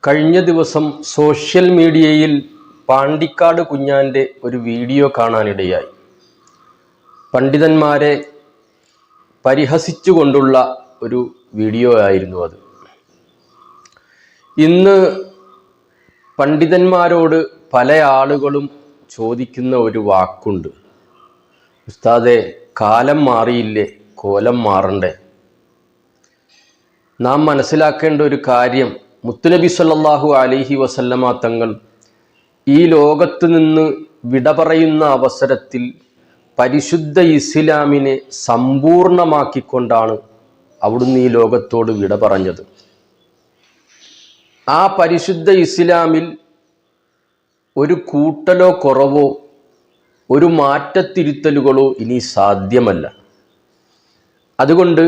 കഴിഞ്ഞ ദിവസം സോഷ്യൽ മീഡിയയിൽ പാണ്ടിക്കാട് കുഞ്ഞാൻ്റെ ഒരു വീഡിയോ കാണാനിടയായി. പണ്ഡിതന്മാരെ പരിഹസിച്ചുകൊണ്ടുള്ള ഒരു വീഡിയോ ആയിരുന്നു അത്. ഇന്ന് പണ്ഡിതന്മാരോട് പല ആളുകളും ചോദിക്കുന്ന ഒരു വാക്കുണ്ട്, ഉസ്താദേ, കാലം മാറിയില്ലേ, കോലം മാറണ്ടേ? നാം മനസ്സിലാക്കേണ്ട ഒരു കാര്യം, മുത്തുനബി സല്ലല്ലാഹു അലൈഹി വസല്ലമ തങ്ങൾ ഈ ലോകത്ത് നിന്ന് വിട പറയുന്ന അവസരത്തിൽ പരിശുദ്ധ ഇസ്ലാമിനെ സമ്പൂർണമാക്കിക്കൊണ്ടാണ് അവിടുന്ന് ഈ ലോകത്തോട് വിട പറഞ്ഞത്. ആ പരിശുദ്ധ ഇസ്ലാമിൽ ഒരു കൂട്ടലോ കുറവോ ഒരു മാറ്റത്തിരുത്തലുകളോ ഇനി സാധ്യമല്ല. അതുകൊണ്ട്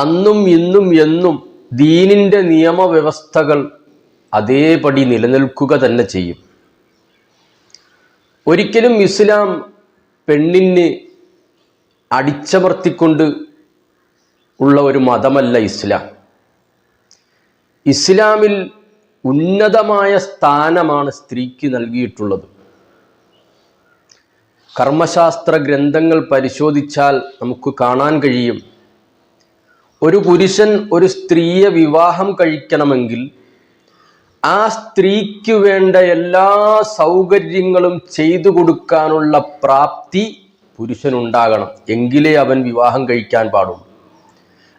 അന്നും ഇന്നും എന്നും ദീനിൻ്റെ നിയമവ്യവസ്ഥകൾ അതേപടി നിലനിൽക്കുക തന്നെ ചെയ്യും. ഒരിക്കലും ഇസ്ലാം പെണ്ണിന് അടിച്ചമർത്തിക്കൊണ്ട് ഉള്ള ഒരു മതമല്ല ഇസ്ലാം. ഇസ്ലാമിൽ ഉന്നതമായ സ്ഥാനമാണ് സ്ത്രീക്ക് നൽകിയിട്ടുള്ളത്. കർമ്മശാസ്ത്ര ഗ്രന്ഥങ്ങൾ പരിശോധിച്ചാൽ നമുക്ക് കാണാൻ കഴിയും, ഒരു പുരുഷൻ ഒരു സ്ത്രീയെ വിവാഹം കഴിക്കണമെങ്കിൽ ആ സ്ത്രീക്ക് വേണ്ട എല്ലാ സൗകര്യങ്ങളും ചെയ്തു കൊടുക്കാനുള്ള പ്രാപ്തി പുരുഷനുണ്ടാകണം. എങ്കിലേ അവൻ വിവാഹം കഴിക്കാൻ പാടുള്ളൂ.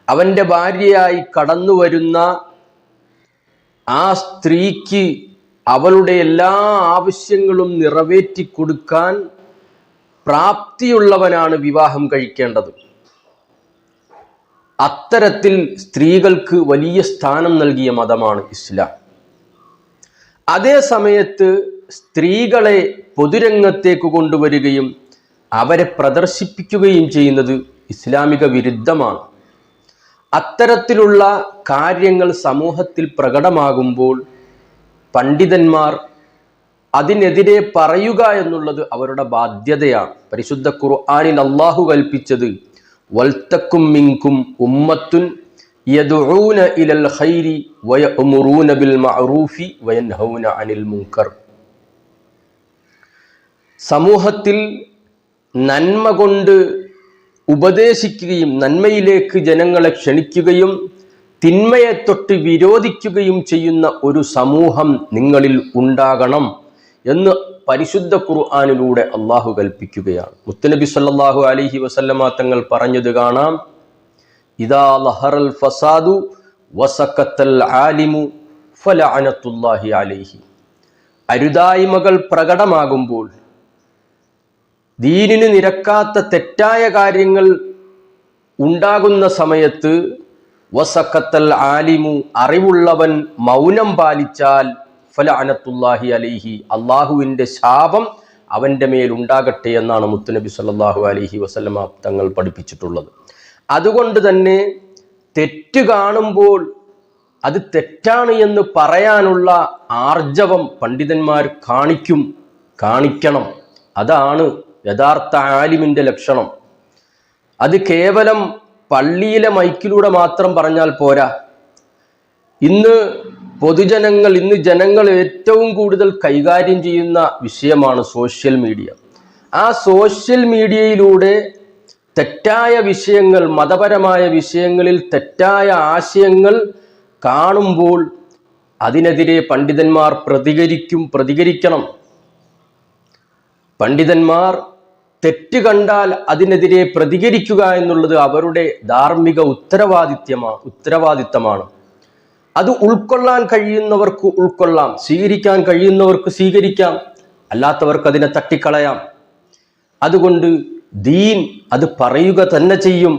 അവൻ്റെ ഭാര്യയായി കടന്നു വരുന്ന ആ സ്ത്രീക്ക് അവളുടെ എല്ലാ ആവശ്യങ്ങളും നിറവേറ്റി കൊടുക്കാൻ പ്രാപ്തിയുള്ളവനാണ് വിവാഹം കഴിക്കേണ്ടത്. അത്തരത്തിൽ സ്ത്രീകൾക്ക് വലിയ സ്ഥാനം നൽകിയ മതമാണ് ഇസ്ലാം. അതേ സമയത്ത് സ്ത്രീകളെ പൊതുരംഗത്തേക്ക് കൊണ്ടുവരികയും അവരെ പ്രദർശിപ്പിക്കുകയും ചെയ്യുന്നത് ഇസ്ലാമിക വിരുദ്ധമാണ്. അത്തരത്തിലുള്ള കാര്യങ്ങൾ സമൂഹത്തിൽ പ്രകടമാകുമ്പോൾ പണ്ഡിതന്മാർ അതിനെതിരെ പറയുക എന്നുള്ളത് അവരുടെ ബാധ്യതയാണ്. പരിശുദ്ധ ഖുർആനിൽ അല്ലാഹു കൽപ്പിച്ചത്, വൽതക്കും മിൻകും ഉമ്മത്തുൻ യദ്ഊന ഇലൽ ഖൈരി വയഅ്മുറൂന ബിൽ മഅറൂഫി വയൻഹൗന അനിൽ മുൻകർ. സമൂഹത്തിൽ നന്മ കൊണ്ട് ഉപദേശിക്കുകയും നന്മയിലേക്ക് ജനങ്ങളെ ക്ഷണിക്കുകയും തിന്മയെ തൊട്ട് വിരോധിക്കുകയും ചെയ്യുന്ന ഒരു സമൂഹം നിങ്ങളിൽ ഉണ്ടാകണം എന്ന് പരിശുദ്ധ ഖുർആനിലൂടെ അള്ളാഹു കൽപ്പിക്കുകയാണ്. മുത്തുനബി സല്ലല്ലാഹു അലൈഹി വസല്ലമ തങ്ങൾ പറഞ്ഞത് കാണാം, ഇദാ ലഹറൽ ഫസാദു വസക്കത്തൽ ആലിമു ഫലഅനത്തുല്ലാഹി അലൈഹി. അരുതായ്മകൾ പ്രകടമാകുമ്പോൾ, ദീനിന് നിരക്കാത്ത തെറ്റായ കാര്യങ്ങൾ ഉണ്ടാകുന്ന സമയത്ത് വസക്കത്തൽ ആലിമു, അറിവുള്ളവൻ മൗനം പാലിച്ചാൽ ഫലഅനത്തുല്ലാഹി അലൈഹി, അള്ളാഹുവിൻ്റെ ശാപം അവൻ്റെ മേൽ ഉണ്ടാകട്ടെ എന്നാണ് മുത്തുനബി സല്ലല്ലാഹു അലൈഹി വസല്ലമ തങ്ങൾ പഠിപ്പിച്ചിട്ടുള്ളത്. അതുകൊണ്ട് തന്നെ തെറ്റ് കാണുമ്പോൾ അത് തെറ്റാണ് എന്ന് പറയാനുള്ള ആർജവം പണ്ഡിതന്മാർ കാണിക്കണം. അതാണ് യഥാർത്ഥ ആലിമിൻ്റെ ലക്ഷണം. അത് കേവലം പള്ളിയിലെ മൈക്കിലൂടെ മാത്രം പറഞ്ഞാൽ പോരാ. ഇന്ന് ജനങ്ങൾ ഏറ്റവും കൂടുതൽ കൈകാര്യം ചെയ്യുന്ന വിഷയമാണ് സോഷ്യൽ മീഡിയ. ആ സോഷ്യൽ മീഡിയയിലൂടെ തെറ്റായ വിഷയങ്ങൾ, മതപരമായ വിഷയങ്ങളിൽ തെറ്റായ ആശയങ്ങൾ കാണുമ്പോൾ അതിനെതിരെ പണ്ഡിതന്മാർ പ്രതികരിക്കണം. പണ്ഡിതന്മാർ തെറ്റ് കണ്ടാൽ അതിനെതിരെ പ്രതികരിക്കുക എന്നുള്ളത് അവരുടെ ധാർമ്മിക ഉത്തരവാദിത്തമാണ്. അത് ഉൾക്കൊള്ളാൻ കഴിയുന്നവർക്ക് ഉൾക്കൊള്ളാം, സ്വീകരിക്കാൻ കഴിയുന്നവർക്ക് സ്വീകരിക്കാം, അല്ലാത്തവർക്ക് അതിനെ തട്ടിക്കളയാം. അതുകൊണ്ട് ദീൻ അത് പറയുക തന്നെ ചെയ്യും,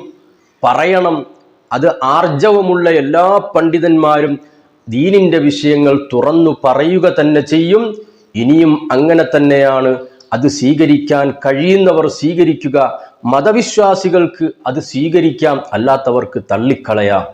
പറയണം. അത് ആർജവമുള്ള എല്ലാ പണ്ഡിതന്മാരും ദീനിൻ്റെ വിഷയങ്ങൾ തുറന്നു പറയുക തന്നെ ചെയ്യും. ഇനിയും അങ്ങനെ തന്നെയാണ്. അത് സ്വീകരിക്കാൻ കഴിയുന്നവർ സ്വീകരിക്കുക, മതവിശ്വാസികൾക്ക് അത് സ്വീകരിക്കാം, അല്ലാത്തവർക്ക് തള്ളിക്കളയാം.